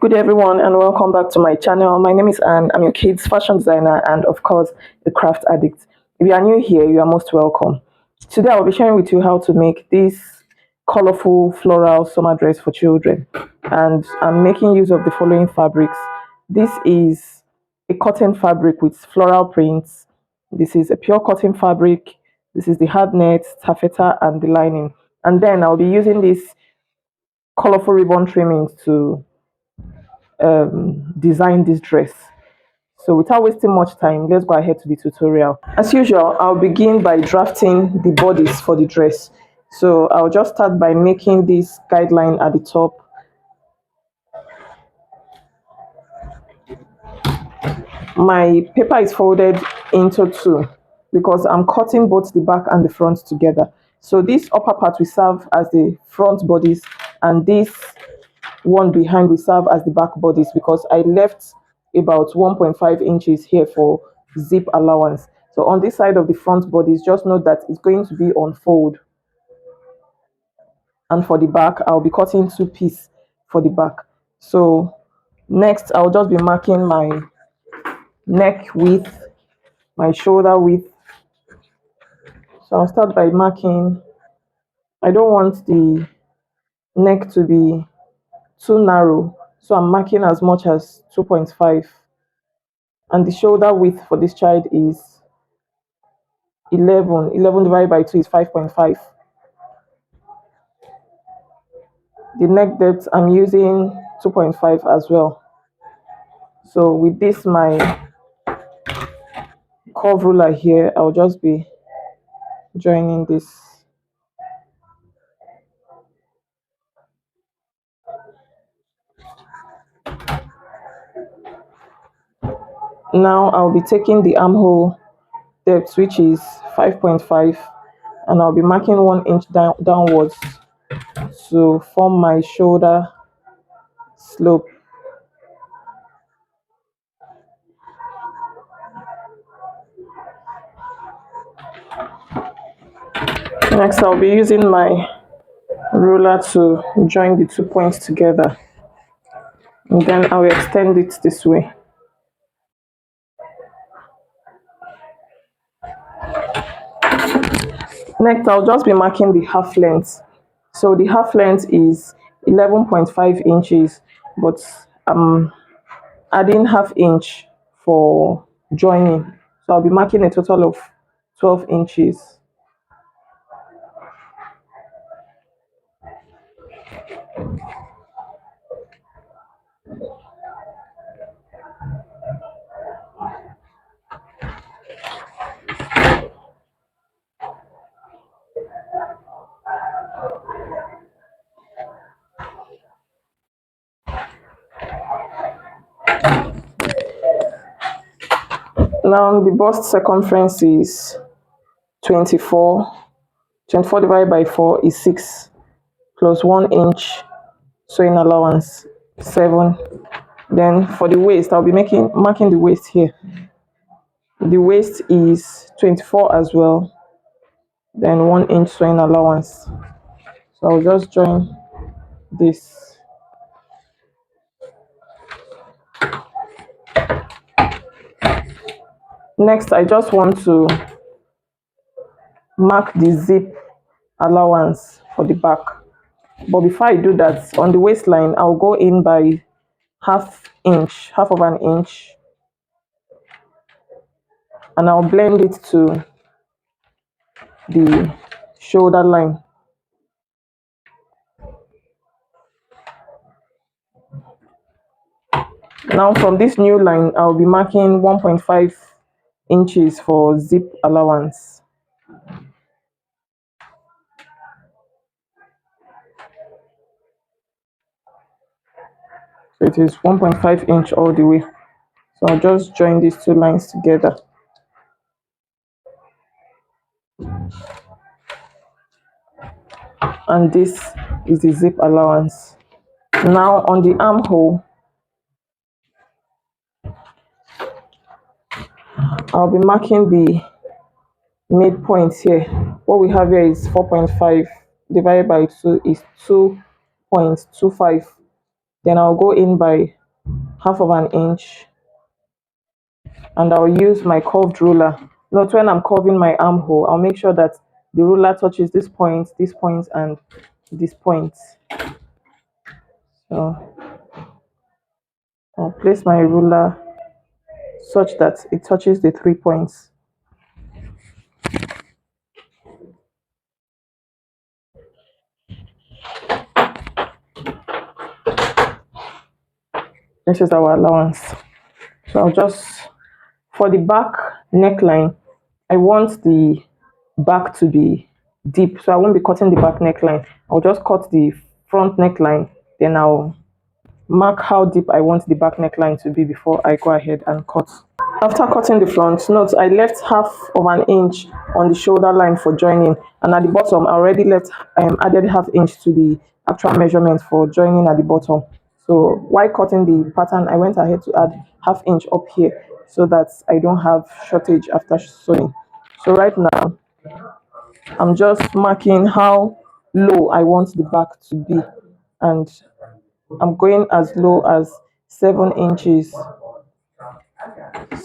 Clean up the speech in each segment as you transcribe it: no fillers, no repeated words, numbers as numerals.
Good day, everyone, and welcome back to my channel. My name is Anne. I'm your kids fashion designer and, of course, the craft addict. If you are new here, you are most welcome. Today, I'll be sharing with you how to make this colorful floral summer dress for children, and I'm making use of the following fabrics. This is a cotton fabric with floral prints. This is a pure cotton fabric. This is the hard net, taffeta, and the lining. And then I'll be using this colorful ribbon trimmings to design this dress. So without wasting much time, let's go ahead to the tutorial. As usual, I'll begin by drafting the bodice for the dress. So I'll just start by making this guideline at the top. My paper is folded into two because I'm cutting both the back and the front together. So this upper part will serve as the front bodice, and this one behind will serve as the back bodice because I left about 1.5 inches here for zip allowance. So on this side of the front bodice, just note that it's going to be on fold. And for the back, I'll be cutting two pieces for the back. So next, I'll just be marking my neck width, my shoulder width. So I'll start by marking. I don't want the neck to be too narrow, so I'm marking as much as 2.5. And the shoulder width for this child is 11. 11 divided by 2 is 5.5. The neck depth, I'm using 2.5 as well. So with this, my curve ruler here, I'll just be joining this. Now I'll be taking the armhole depth, which is 5.5, and I'll be marking 1 inch downwards to form my shoulder slope. Next, I'll be using my ruler to join the 2 points together, and then I'll extend it this way. Next, I'll just be marking the half length. So the half length is 11.5 inches, but I'm adding half inch for joining. So I'll be marking a total of 12 inches. Now the bust circumference is 24. 24 divided by 4 is 6, plus 1 inch sewing allowance, 7. Then for the waist, I'll be marking the waist here. The waist is 24 as well, then 1 inch sewing allowance. So I'll just join this. Next, I just want to mark the zip allowance for the back. But before I do that, on the waistline, I'll go in by half of an inch, and I'll blend it to the shoulder line. Now from this new line, I'll be marking 1.5 inches for zip allowance. So it is 1.5 inch all the way. So I'll just join these two lines together. And this is the zip allowance. Now on the armhole, I'll be marking the midpoint here. What we have here is 4.5 divided by 2 is 2.25. Then I'll go in by half of an inch, and I'll use my curved ruler. Note when I'm curving my armhole, I'll make sure that the ruler touches this point, and this point. So I'll place my ruler such that it touches the 3 points. This is our allowance. So I'll just, for the back neckline, I want the back to be deep. So I won't be cutting the back neckline. I'll just cut the front neckline. Then I'll mark how deep I want the back neckline to be before I go ahead and cut. After cutting the front, note I left half of an inch on the shoulder line for joining, and at the bottom I already left added half inch to the actual measurement for joining at the bottom. So while cutting the pattern, I went ahead to add half inch up here so that I don't have shortage after sewing. So right now I'm just marking how low I want the back to be, and I'm going as low as 7 inches.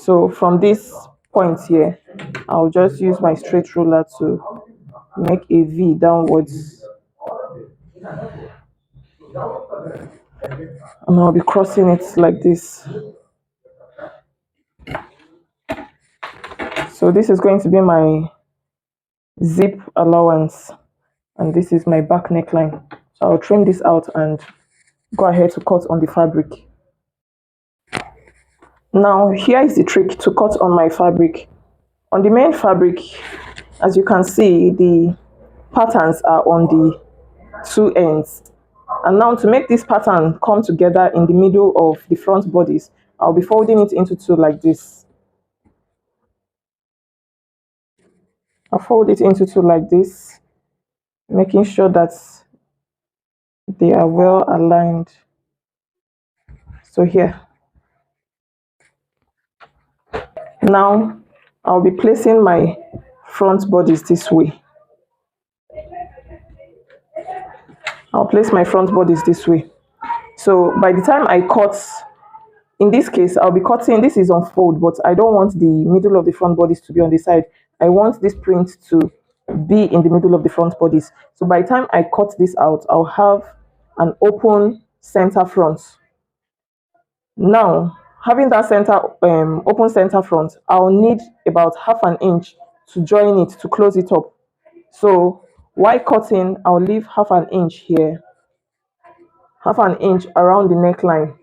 So from this point here, I'll just use my straight ruler to make a V downwards, and I'll be crossing it like this. So this is going to be my zip allowance, and this is my back neckline. So I'll trim this out and go ahead to cut on the fabric. Now here is the trick to cut on my fabric. On the main fabric, as you can see, the patterns are on the two ends. And now to make this pattern come together in the middle of the front bodice, I'll be folding it into two like this. I'll fold it into two like this, making sure that they are well aligned. So here. Now I'll be placing my front bodice this way. I'll place my front bodice this way. So by the time I cut, in this case, I'll be cutting, this is on fold, but I don't want the middle of the front bodice to be on the side. I want this print to be in the middle of the front bodice. So by the time I cut this out, I'll have an open center front. Now, having that open center front, I'll need about half an inch to join it, to close it up. So while cutting, I'll leave half an inch here, half an inch around the neckline,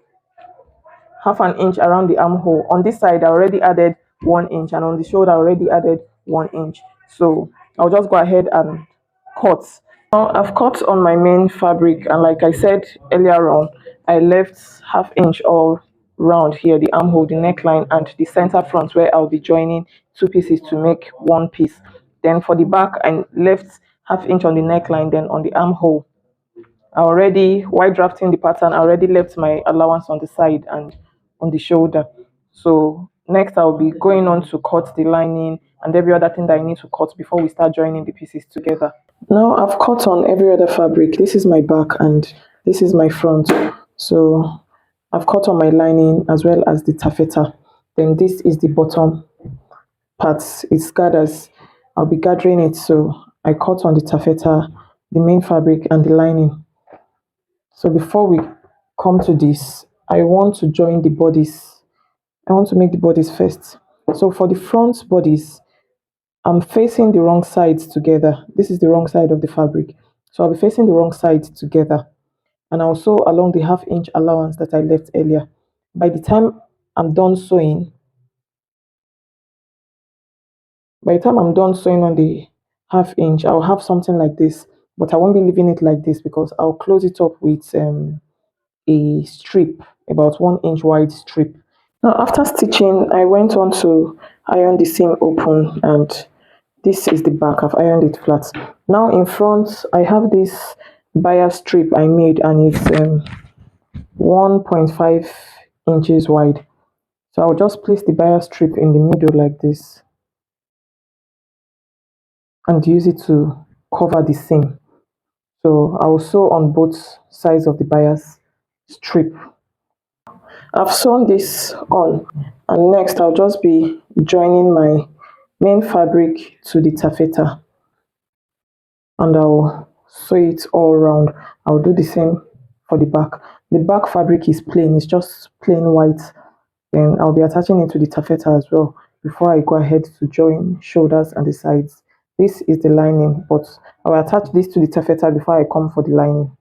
half an inch around the armhole. On this side, I already added 1 inch, and on the shoulder, I already added 1 inch. So I'll just go ahead and cut. Now I've cut on my main fabric, and like I said earlier on, I left half inch all round here, the armhole, the neckline, and the center front, where I'll be joining two pieces to make one piece. Then for the back, I left half inch on the neckline, then on the armhole, I already, while drafting the pattern, I already left my allowance on the side and on the shoulder. So next I'll be going on to cut the lining and every other thing that I need to cut before we start joining the pieces together. Now I've cut on every other fabric. This is my back and this is my front. So I've cut on my lining as well as the taffeta. Then this is the bottom part. It's gathers. I'll be gathering it. So I cut on the taffeta, the main fabric, and the lining. So before we come to this, I want to join the bodice. I want to make the bodice first. So for the front bodice, I'm facing the wrong sides together. This is the wrong side of the fabric. So I'll be facing the wrong sides together. And also along the half inch allowance that I left earlier. By the time I'm done sewing, on the half inch, I'll have something like this. But I won't be leaving it like this because I'll close it up with a strip, about 1 inch wide strip. Now after stitching, I went on to iron the seam open, and this is the back. I've ironed it flat. Now in front, I have this bias strip I made, and it's 1.5 inches wide. So I'll just place the bias strip in the middle like this and use it to cover the seam. So I'll sew on both sides of the bias strip. I've sewn this on, and next I'll just be joining my main fabric to the taffeta, and I'll sew it all around. I'll do the same for the back. The back fabric is plain, it's just plain white. Then I'll be attaching it to the taffeta as well before I go ahead to join shoulders and the sides. This is the lining, but I'll attach this to the taffeta before I come for the lining.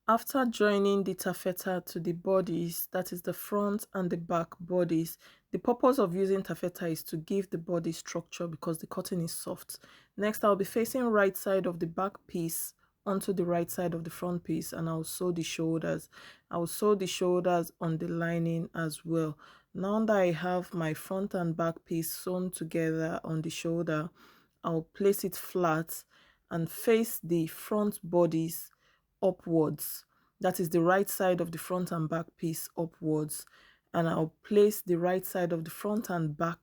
After joining the taffeta to the bodies, that is the front and the back bodies, the purpose of using taffeta is to give the body structure because the cotton is soft. Next, I'll be facing right side of the back piece onto the right side of the front piece, and I'll sew the shoulders. I'll sew the shoulders on the lining as well. Now that I have my front and back piece sewn together on the shoulder, I'll place it flat and face the front bodies upwards. That is the right side of the front and back piece upwards. And I'll place the right side of the front and back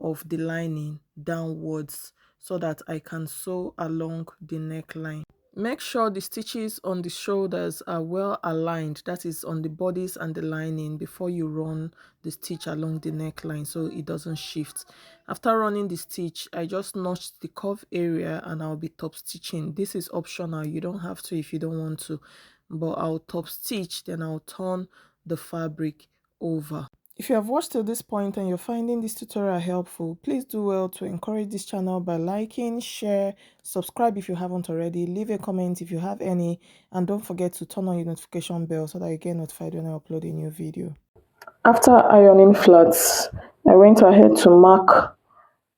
of the lining downwards so that I can sew along the neckline. Make sure the stitches on the shoulders are well aligned, that is on the bodice and the lining, before you run the stitch along the neckline so it doesn't shift. After running the stitch, I just notched the curve area and I'll be top stitching. This is optional, you don't have to if you don't want to, but I'll top stitch, then I'll turn the fabric over. If you have watched till this point and you're finding this tutorial helpful, please do well to encourage this channel by liking, share, subscribe if you haven't already, leave a comment if you have any, and don't forget to turn on your notification bell so that you get notified when I upload a new video. After ironing flats, I went ahead to mark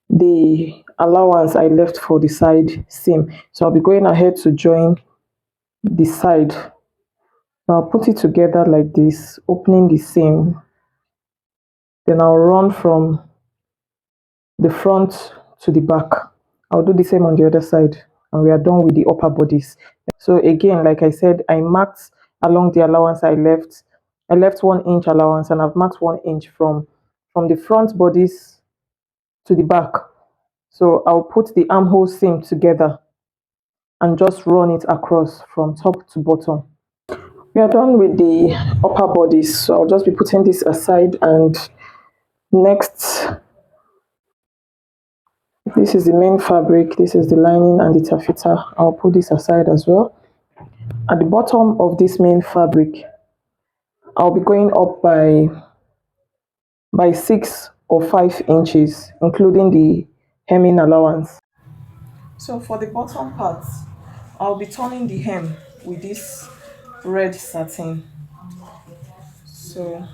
the allowance I left for the side seam. So I'll be going ahead to join the side. I'll put it together like this, opening the seam. Then I'll run from the front to the back. I'll do the same on the other side, and we are done with the upper bodies. So again, like I said, I marked along the allowance I left. I left 1 inch allowance, and I've marked 1 inch from the front bodies to the back. So I'll put the armhole seam together and just run it across from top to bottom. We are done with the upper bodies, so I'll just be putting this aside, and next, this is the main fabric, this is the lining and the taffeta. I'll put this aside as well. At the bottom of this main fabric, I'll be going up by 6 or 5 inches, including the hemming allowance. So for the bottom part, I'll be turning the hem with this red satin. So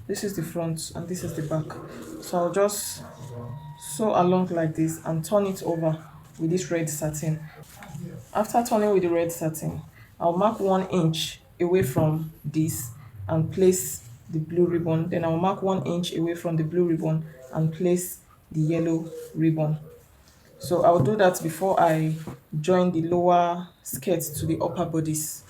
this is the front and this is the back. So I'll just sew along like this and turn it over with this red satin. After turning with the red satin, I'll mark 1 inch away from this and place the blue ribbon. Then I'll mark 1 inch away from the blue ribbon and place the yellow ribbon. So I'll do that before I join the lower skirt to the upper bodice.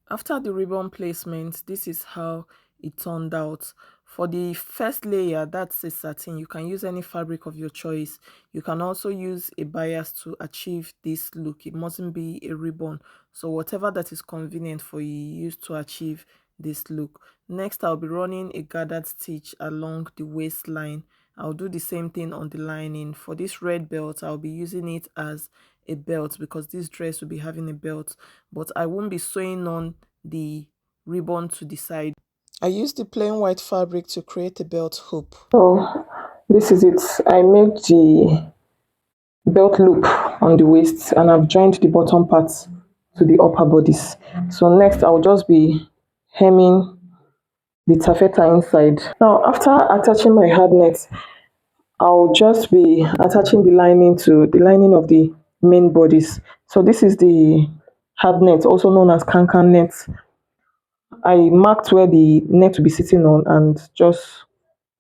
After the ribbon placement, this is how it turned out. For the first layer, that's a satin, you can use any fabric of your choice. You can also use a bias to achieve this look. It mustn't be a ribbon. So whatever that is convenient for you, use to achieve this look. Next, I'll be running a gathered stitch along the waistline. I'll do the same thing on the lining. For this red belt, I'll be using it as a belt because this dress will be having a belt, but I won't be sewing on the ribbon to the side. I used the plain white fabric to create a belt hoop. So this is it. I made the belt loop on the waist and I've joined the bottom part to the upper bodice. So next I'll just be hemming the taffeta inside. Now after attaching my hard net, I'll just be attaching the lining to the lining of the main bodice. So this is the hard net, also known as cancan net. I marked where the net will be sitting on and just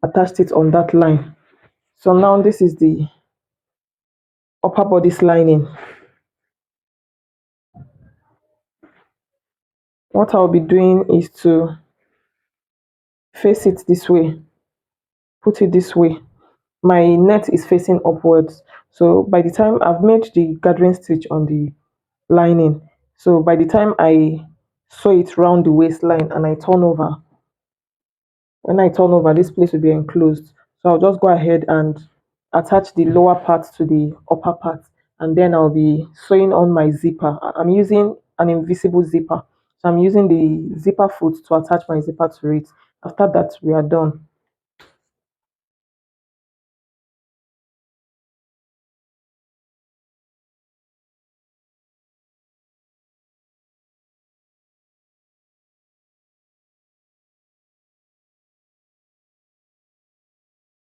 attached it on that line. So now this is the upper bodice lining. What I'll be doing is to face it this way, put it this way. My net is facing upwards. So by the time I've made the gathering stitch on the lining, so by the time I sew it round the waistline and I turn over. When I turn over, this place will be enclosed. So I'll just go ahead and attach the lower part to the upper part, and then I'll be sewing on my zipper. I'm using an invisible zipper. So I'm using the zipper foot to attach my zipper to it. After that, we are done.